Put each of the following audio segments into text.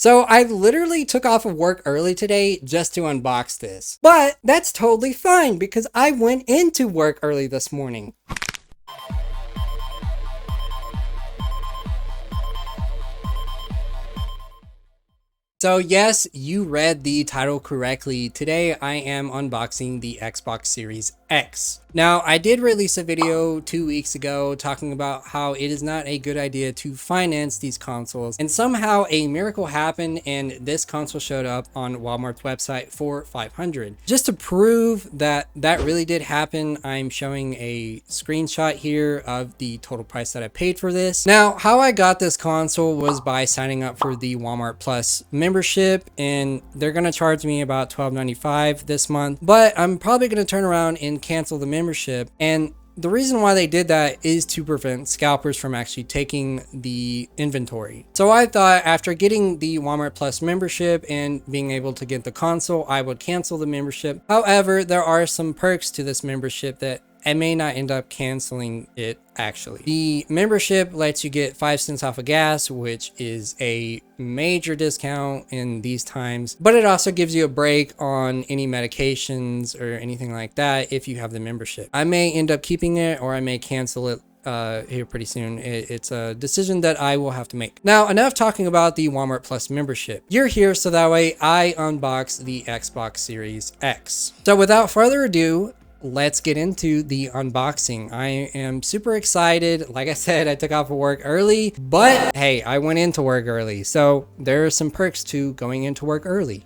So I literally took off of work early today just to unbox this. But that's totally fine because I went into work early this morning. So yes, you read the title correctly. Today I am unboxing the Xbox Series X. Now, I did release a video 2 weeks ago talking about how it is not a good idea to finance these consoles, and somehow a miracle happened and this console showed up on Walmart's website for $500. Just to prove that that really did happen, I'm showing a screenshot here of the total price that I paid for this. Now, how I got this console was by signing up for the Walmart Plus membership, and they're gonna charge me about $12.95 this month, but I'm probably gonna turn around and cancel the membership. And the reason why they did that is to prevent scalpers from actually taking the inventory. So I thought after getting the Walmart Plus membership and being able to get the console, I would cancel the membership. However, there are some perks to this membership that I may not end up canceling it actually. The membership lets you get 5 cents off of gas, which is a major discount in these times, but it also gives you a break on any medications or anything like that if you have the membership. I may end up keeping it or I may cancel it here pretty soon. It's a decision that I will have to make. Now, enough talking about the Walmart Plus membership. You're here so that way I unbox the Xbox Series X. So without further ado, let's get into the unboxing. I am super excited. Like I said, I took off of work early, but hey, I went into work early. So there are some perks to going into work early.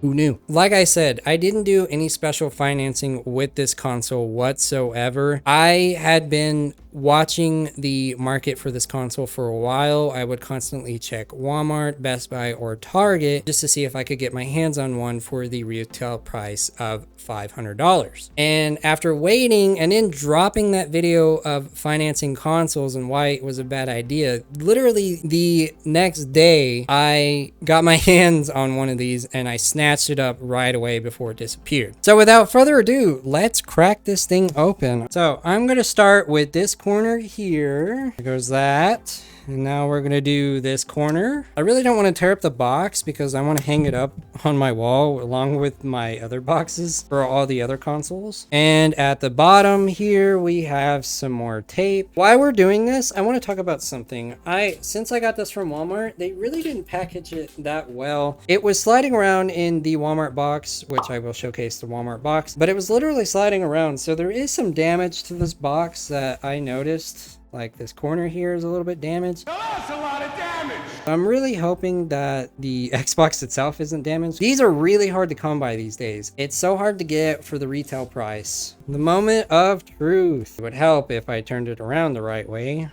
Who knew? Like I said, I didn't do any special financing with this console whatsoever. I had been watching the market for this console for a while. I would constantly check Walmart, Best Buy, or Target just to see if I could get my hands on one for the retail price of $500. And after waiting and then dropping that video of financing consoles and why it was a bad idea, literally the next day I got my hands on one of these and I snatched it up right away before it disappeared. So without further ado, let's crack this thing open. So I'm going to start with this corner here. There goes that. And now we're gonna do this corner. I really don't want to tear up the box because I want to hang it up on my wall along with my other boxes for all the other consoles. And at the bottom here, we have some more tape. While we're doing this, I want to talk about something. Since I got this from Walmart, they really didn't package it that well. It was sliding around in the Walmart box, which I will showcase the Walmart box, but it was literally sliding around. So there is some damage to this box that I noticed. Like this corner here is a little bit damaged. Oh, that's a lot of damage. I'm really hoping that the Xbox itself isn't damaged. These are really hard to come by these days. It's so hard to get for the retail price. The moment of truth. It would help if I turned it around the right way.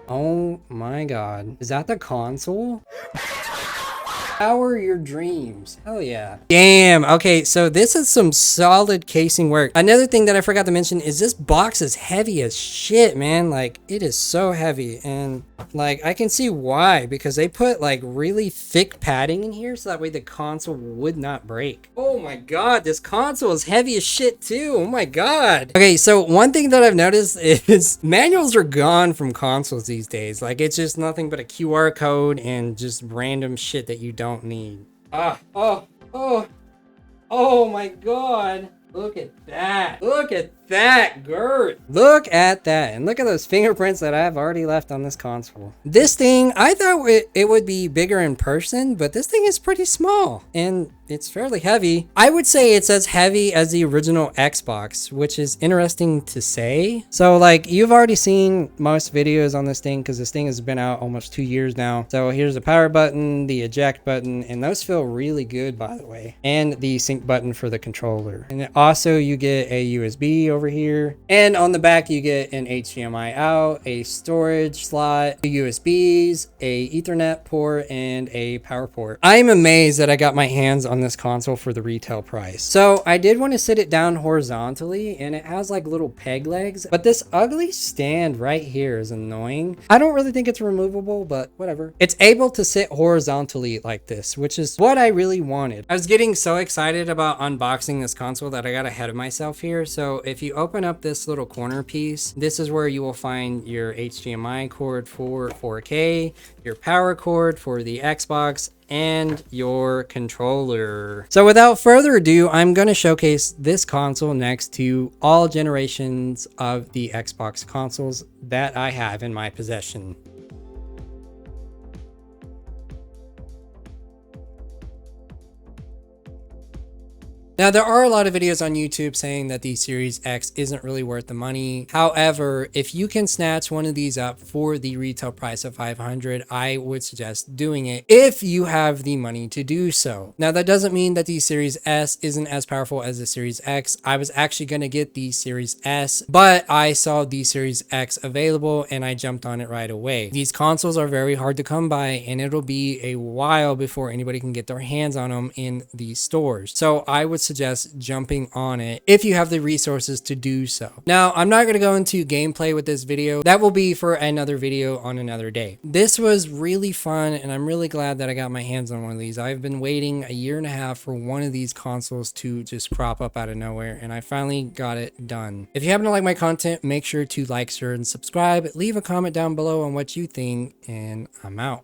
Oh my God. Is that the console? Power your dreams. Hell yeah. Damn. Okay, so this is some solid casing work. Another thing that I forgot to mention is this box is heavy as shit, man. Like, it is so heavy. And like, I can see why, because they put like really thick padding in here so that way the console would not break. Oh my God, this console is heavy as shit too. Oh my God. Okay, so one thing that I've noticed is manuals are gone from consoles these days. Like, it's just nothing but a QR code and just random shit that you don't need. Oh my God. Look at that. Look at that girth. Look at that. And look at those fingerprints that I've already left on this console. This thing, I thought it would be bigger in person, but this thing is pretty small and it's fairly heavy. I would say it's as heavy as the original Xbox, which is interesting to say. So like, you've already seen most videos on this thing because this thing has been out almost 2 years now. So here's the power button, the eject button, and those feel really good, by the way. And the sync button for the controller. And also you get a USB over here. And on the back, you get an HDMI out, a storage slot, two USBs, a Ethernet port, and a power port. I'm amazed that I got my hands on this console for the retail price. So I did want to sit it down horizontally, and it has like little peg legs, but this ugly stand right here is annoying. I don't really think it's removable, but whatever. It's able to sit horizontally like this, which is what I really wanted. I was getting so excited about unboxing this console that I got ahead of myself here. So if you open up this little corner piece, this is where you will find your HDMI cord for 4K, your power cord for the Xbox, and your controller. So without further ado, I'm going to showcase this console next to all generations of the Xbox consoles that I have in my possession. Now, there are a lot of videos on YouTube saying that the Series X isn't really worth the money. However, if you can snatch one of these up for the retail price of $500, I would suggest doing it if you have the money to do so. Now, that doesn't mean that the Series S isn't as powerful as the Series X. I was actually going to get the Series S, but I saw the Series X available and I jumped on it right away. These consoles are very hard to come by, and it'll be a while before anybody can get their hands on them in the stores. So I would suggest jumping on it if you have the resources to do so. Now, I'm not going to go into gameplay with this video. That will be for another video on another day. This was really fun, and I'm really glad that I got my hands on one of these. I've been waiting a year and a half for one of these consoles to just crop up out of nowhere, and I finally got it done. If you happen to like my content, make sure to like, share, and subscribe. Leave a comment down below on what you think, and I'm out.